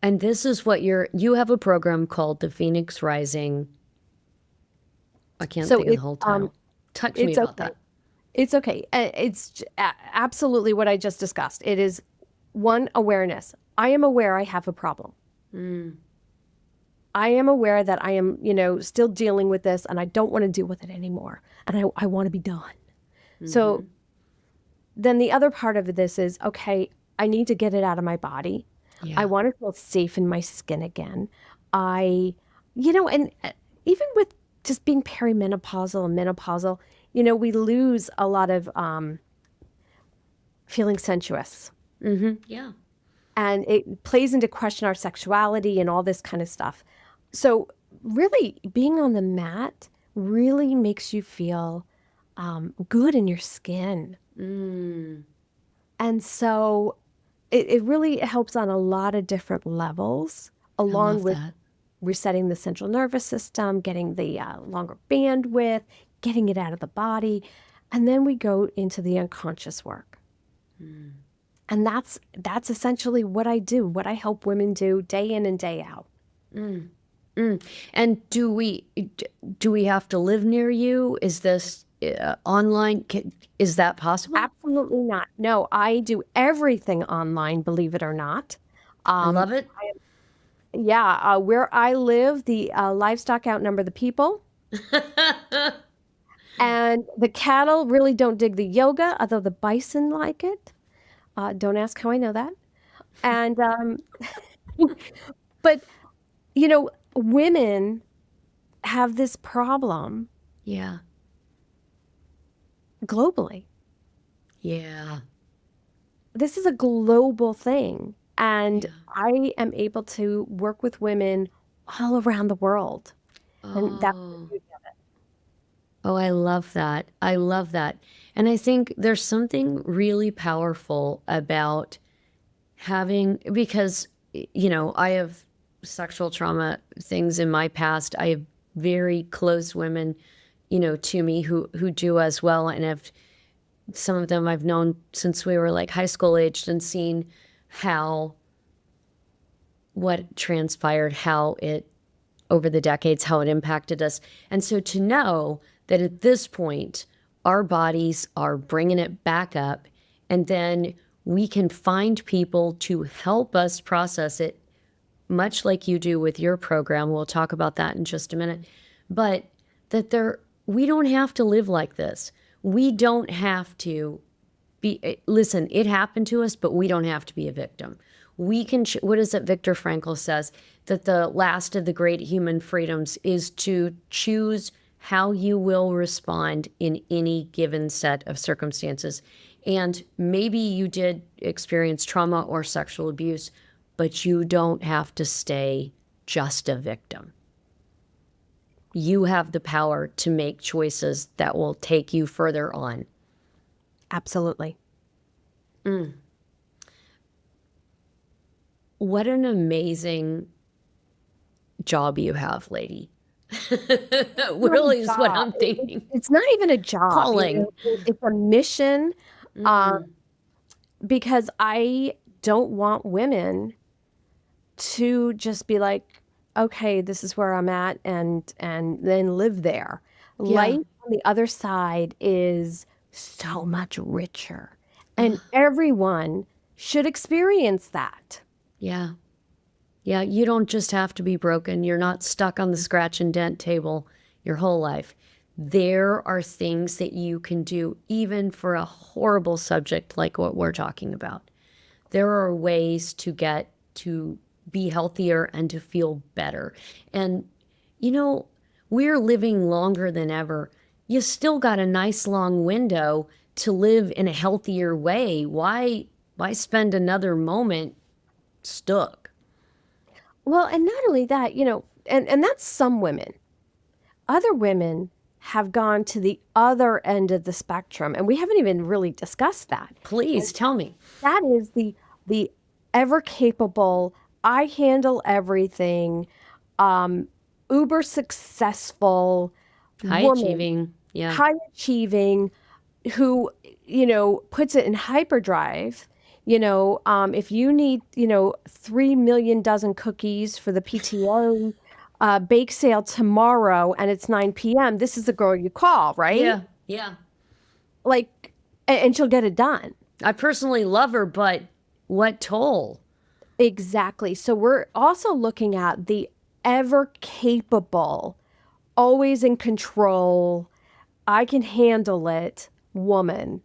And this is what you have a program called the Phoenix Rising. I can't think of the whole title. Touch me about that.
It's okay. It's absolutely what I just discussed. It is one, awareness. I am aware I have a problem. I am aware that I am, still dealing with this and I don't want to deal with it anymore. And I want to be done. So then the other part of this is, okay, I need to get it out of my body. I
Yeah.
want to feel safe in my skin again. I, and even with just being perimenopausal and menopausal, we lose a lot of feeling sensuous.
Yeah.
And it plays into question our sexuality and all this kind of stuff. So really being on the mat really makes you feel good in your skin. And so it really helps on a lot of different levels,
I
along
love
with
that.
resetting the central nervous system, getting the longer bandwidth, getting it out of the body. And then we go into the unconscious work. And that's essentially what I do, what I help women do day in and day out.
And do we have to live near you? Is this online? Is that possible?
Absolutely not. No, I do everything online, believe it or not.
I love it.
Yeah, where I live, the livestock outnumber the people, and the cattle really don't dig the yoga, although the bison like it. Don't ask how I know that. And but women have this problem
Yeah.
globally.
Yeah.
This is a global thing, and
Yeah.
I am able to work with women all around the world, and that's the
Oh.
beauty of it.
Oh, I love that. I love that. And I think there's something really powerful about having, because, I have sexual trauma things in my past. I have very close women, to me who do as well. And have some of them I've known since we were like high school aged and seen how what transpired, how it over the decades, how it impacted us. And so to know that at this point, our bodies are bringing it back up, and then we can find people to help us process it, much like you do with your program. We'll talk about that in just a minute. But that we don't have to live like this. We don't have to listen, it happened to us, but we don't have to be a victim. We can, what is it Viktor Frankl says? That the last of the great human freedoms is to choose how you will respond in any given set of circumstances. And maybe you did experience trauma or sexual abuse, but you don't have to stay just a victim. You have the power to make choices that will take you further on.
Absolutely.
What an amazing job you have, lady.
Not a
Really is what
job.
I'm thinking.
It's not even a job.
Calling.
It's a mission, because I don't want women to just be like, okay, this is where I'm at, and then live there.
Yeah.
Life on the other side is so much richer, and everyone should experience that.
Yeah. Yeah, you don't just have to be broken. You're not stuck on the scratch and dent table your whole life. There are things that you can do, even for a horrible subject like what we're talking about. There are ways to get to be healthier and to feel better. And, we're living longer than ever. You still got a nice long window to live in a healthier way. Why spend another moment stuck?
Well, and not only that, and that's some women. Other women have gone to the other end of the spectrum, and we haven't even really discussed that.
Please tell me.
That is the ever capable, I handle everything, uber successful
High
woman,
achieving. Yeah.
high achieving, who puts it in hyperdrive. If you need 3 million dozen cookies for the PTO bake sale tomorrow and it's 9 p.m., this is the girl you call, right?
Yeah. Yeah.
Like, and she'll get it done.
I personally love her, but what toll?
Exactly. So we're also looking at the ever capable, always in control, I can handle it woman,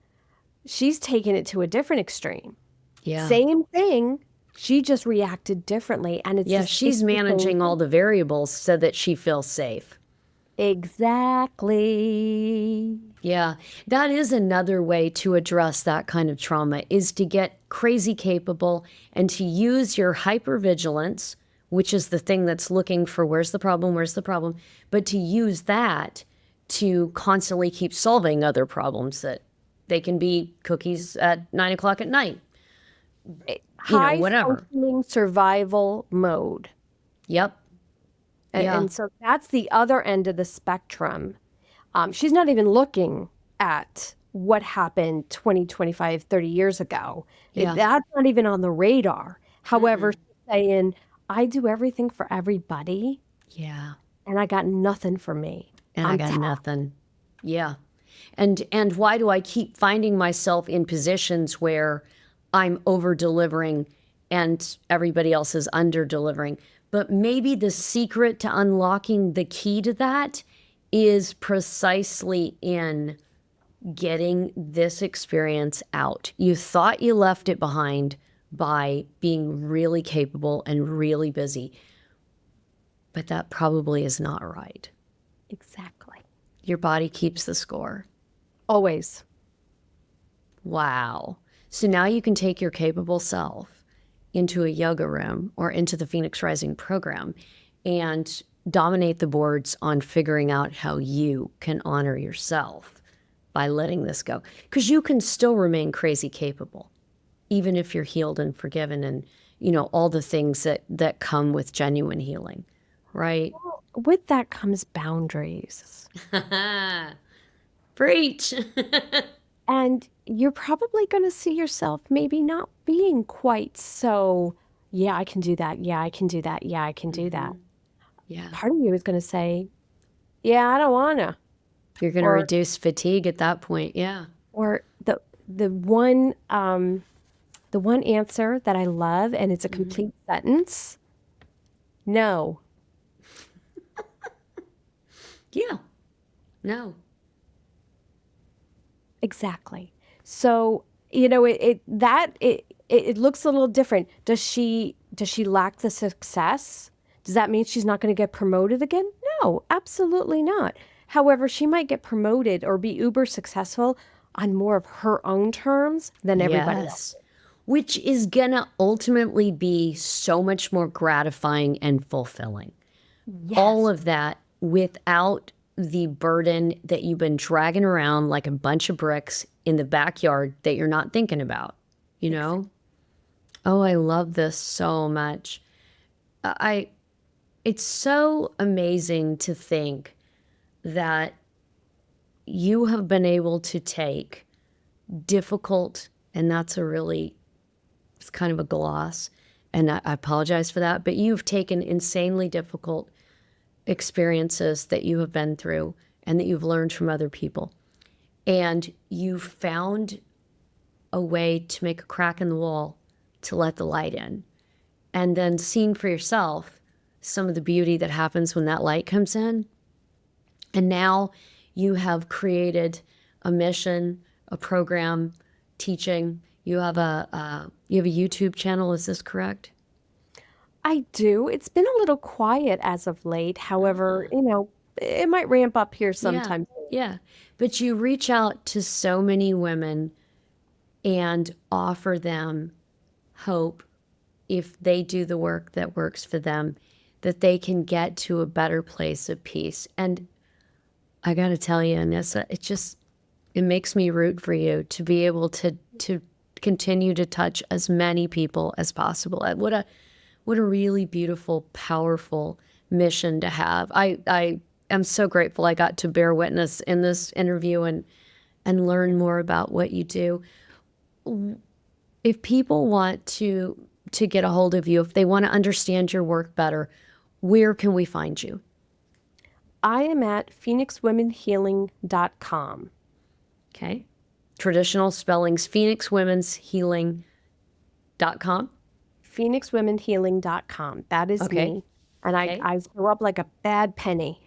she's taken it to a different extreme.
Yeah.
Same thing, she just reacted differently. And it's
Yeah,
just,
she's
it's the same
managing all
thing.
the variables so that she feels safe.
Exactly.
Yeah, that is another way to address that kind of trauma is to get crazy capable and to use your hypervigilance, which is the thing that's looking for where's the problem, but to use that to constantly keep solving other problems that they can be cookies at 9 o'clock at night,
High
whatever.
functioning survival mode.
Yep. Yeah.
And so that's the other end of the spectrum. She's not even looking at what happened 20, 25, 30 years ago.
Yeah.
That's not even on the radar. However, she's saying, I do everything for everybody
Yeah.
and I got nothing for me.
And I
I'm
got
tapped.
nothing. Yeah. And why do I keep finding myself in positions where I'm over delivering and everybody else is under delivering? But maybe the secret to unlocking the key to that is precisely in getting this experience out. You thought you left it behind by being really capable and really busy, but that probably is not right.
Exactly.
Your body keeps the score.
Always.
Wow. So now you can take your capable self into a yoga room or into the Phoenix Rising program and dominate the boards on figuring out how you can honor yourself by letting this go. Because you can still remain crazy capable, even if you're healed and forgiven and, all the things that come with genuine healing, right?
With that comes boundaries.
Preach.
And you're probably going to see yourself maybe not being quite so, yeah, I can do that. Yeah, I can do that. Yeah, I can do that.
Yeah.
Part of you is going to say, yeah, I don't want to.
You're going to
Or,
reduce fatigue at that point. Yeah.
or the one answer that I love, and it's a complete sentence. No.
Yeah. No.
Exactly. So, it looks a little different. Does she lack the success? Does that mean she's not going to get promoted again? No, absolutely not. However, she might get promoted or be uber successful on more of her own terms than everybody else.
Yes. Which is going to ultimately be so much more gratifying and fulfilling. All
Yes.
of that without the burden that you've been dragging around like a bunch of bricks in the backyard that you're not thinking about, you know? Oh, I love this so much. I it's so amazing to think that you have been able to take difficult, and that's it's kind of a gloss, and I apologize for that, but you've taken insanely difficult experiences that you have been through and that you've learned from other people, and you found a way to make a crack in the wall to let the light in, and then seen for yourself some of the beauty that happens when that light comes in. And now you have created a mission, a program, teaching. You have a YouTube channel. Is this correct?
I do. It's been a little quiet as of late. However, it might ramp up here
Yeah,
sometime.
yeah. But you reach out to so many women and offer them hope if they do the work that works for them, that they can get to a better place of peace. And I got to tell you, Anissa, it makes me root for you to be able to continue to touch as many people as possible. What a really beautiful, powerful mission to have. I am so grateful I got to bear witness in this interview and learn more about what you do. If people want to get a hold of you, if they want to understand your work better, where can we find you?
I am at phoenixwomenhealing.com.
Okay. Traditional spellings, phoenixwomenshealing.com.
phoenixwomenhealing.com. That is
Okay.
me. And
Okay.
I threw up like a bad penny.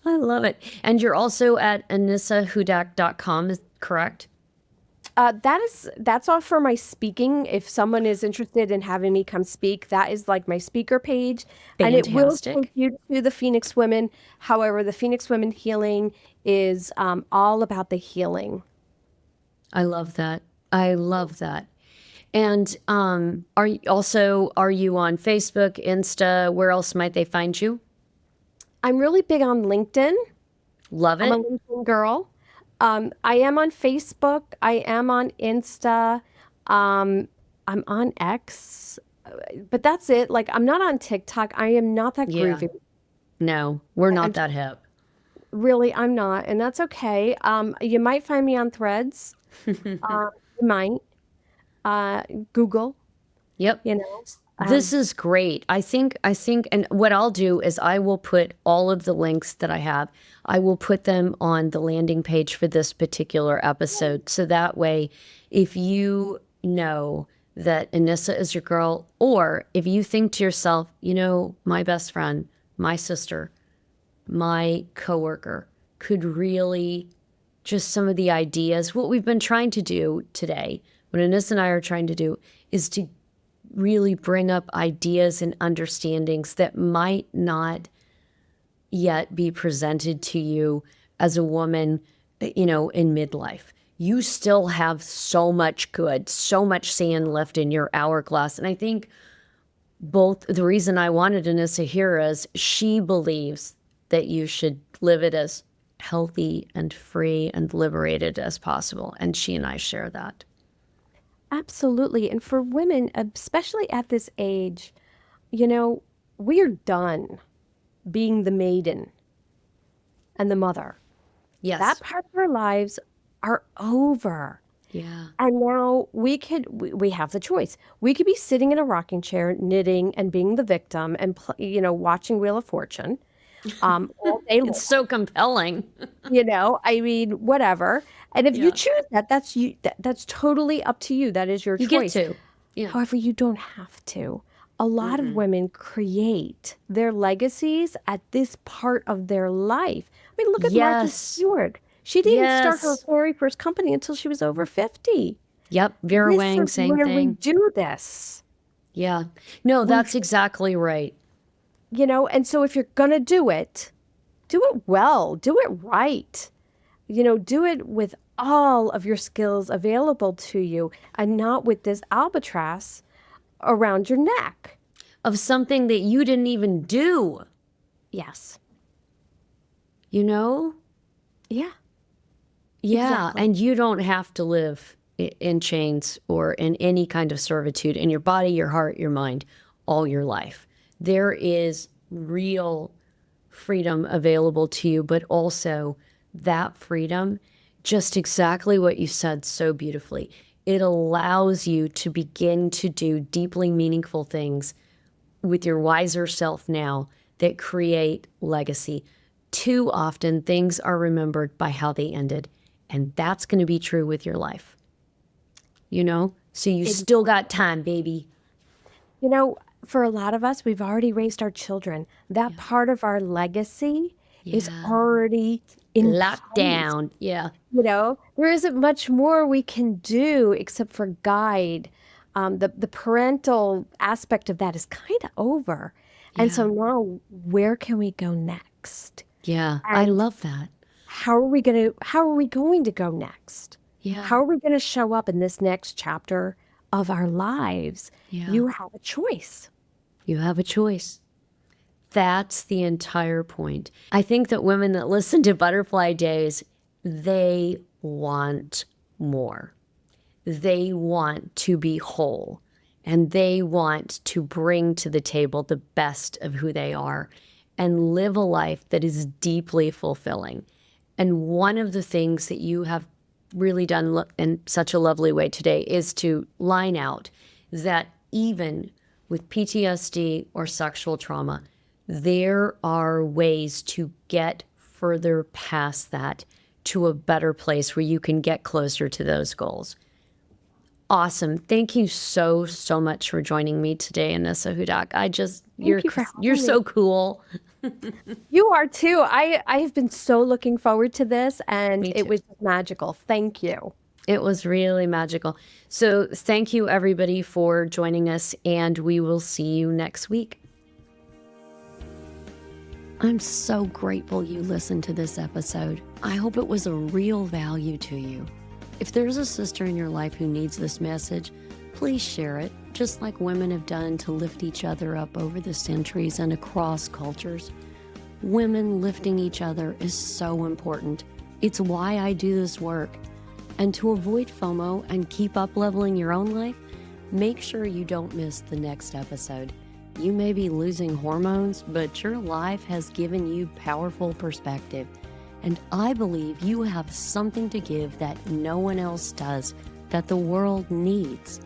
I love it. And you're also at anissahudak.com, is correct?
That's all for my speaking. If someone is interested in having me come speak, that is like my speaker page, and it will take
Fantastic.
you to the Phoenix Women. However, the Phoenix Women Healing is all about the healing.
I love that. I love that. And are you on Facebook, Insta? Where else might they find you?
I'm really big on LinkedIn.
Love
I'm a
it.
LinkedIn girl. I am on Facebook. I am on Insta. Um, I'm on X, but that's it. Like, I'm not on TikTok. I am not that
Yeah.
groovy.
No, we're
I'm
not that hip.
really, I'm not, and that's okay. You might find me on Threads. You might. Uh, Google,
Yep.
you know.
This is great. I think, and what I'll do is I will put all of the links that I have, I will put them on the landing page for this particular episode. So that way, if you know that Anissa is your girl, or if you think to yourself, my best friend, my sister, my coworker could really just some of the ideas, what we've been trying to do today, what Anissa and I are trying to do is to really bring up ideas and understandings that might not yet be presented to you as a woman, in midlife. You still have so much good, so much sand left in your hourglass. And I think both the reason I wanted Anissa here is she believes that you should live it as healthy and free and liberated as possible. And she and I share that.
Absolutely. And for women, especially at this age, you know, we're done being the maiden and the mother. That
Yes.
part of our lives are over.
Yeah.
And now we have the choice. We could be sitting in a rocking chair, knitting and being the victim and, watching Wheel of Fortune all day
It's
long.
so compelling.
I mean, whatever. And if you
Yeah.
choose that, that's totally up to you. That is your
You get
choice.
to. Yeah.
However, you don't have to. A lot of women create their legacies at this part of their life. I mean, look at Martha
Yes.
Stewart. She didn't start her
Yes.
very first company until she was over 50.
Yep. Vera
This
Wang,
is
same
where we
thing.
do this.
Yeah. No,
We,
that's exactly right.
and so if you're going to do it well, do it right. Do it with all of your skills available to you and not with this albatross around your neck.
Of something that you didn't even do,
Yes.
you know?
Yeah,
Yeah.
exactly.
And you don't have to live in chains or in any kind of servitude in your body, your heart, your mind, all your life. There is real freedom available to you, but also that freedom, just exactly what you said so beautifully. It allows you to begin to do deeply meaningful things with your wiser self now that create legacy. Too often, things are remembered by how they ended, and that's going to be true with your life. So you
Ex-
still got time, baby.
You know, for a lot of us, we've already raised our children. That part of our legacy is
Yeah.
already in
Locked
place.
down. Yeah.
There isn't much more we can do except for guide. The parental aspect of that is kind of over. And so
Yeah.
now, where can we go next?
Yeah. I
And
love that.
how are we going to go next?
Yeah.
How are we going to show up in this next chapter of our lives?
Yeah.
You have a choice.
You have a choice. That's the entire point. I think that women that listen to Butterfly Days, they want more. They want to be whole and they want to bring to the table the best of who they are and live a life that is deeply fulfilling. And one of the things that you have really done in such a lovely way today is to line out that even with PTSD or sexual trauma, there are ways to get further past that to a better place where you can get closer to those goals. Awesome. Thank you so, so much for joining me today, Anissa Hudak.
Thank you for
You're
having me.
so cool.
You are too. I have been so looking forward to this, and
Me
it
too.
was just magical. Thank you.
It was really magical. So thank you, everybody, for joining us, and we will see you next week. I'm so grateful you listened to this episode. I hope it was a real value to you. If there's a sister in your life who needs this message, please share it, just like women have done to lift each other up over the centuries and across cultures. Women lifting each other is so important. It's why I do this work. And to avoid FOMO and keep up leveling your own life, make sure you don't miss the next episode. You may be losing hormones, but your life has given you powerful perspective. And I believe you have something to give that no one else does, that the world needs.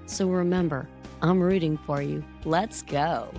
So remember, I'm rooting for you. Let's go.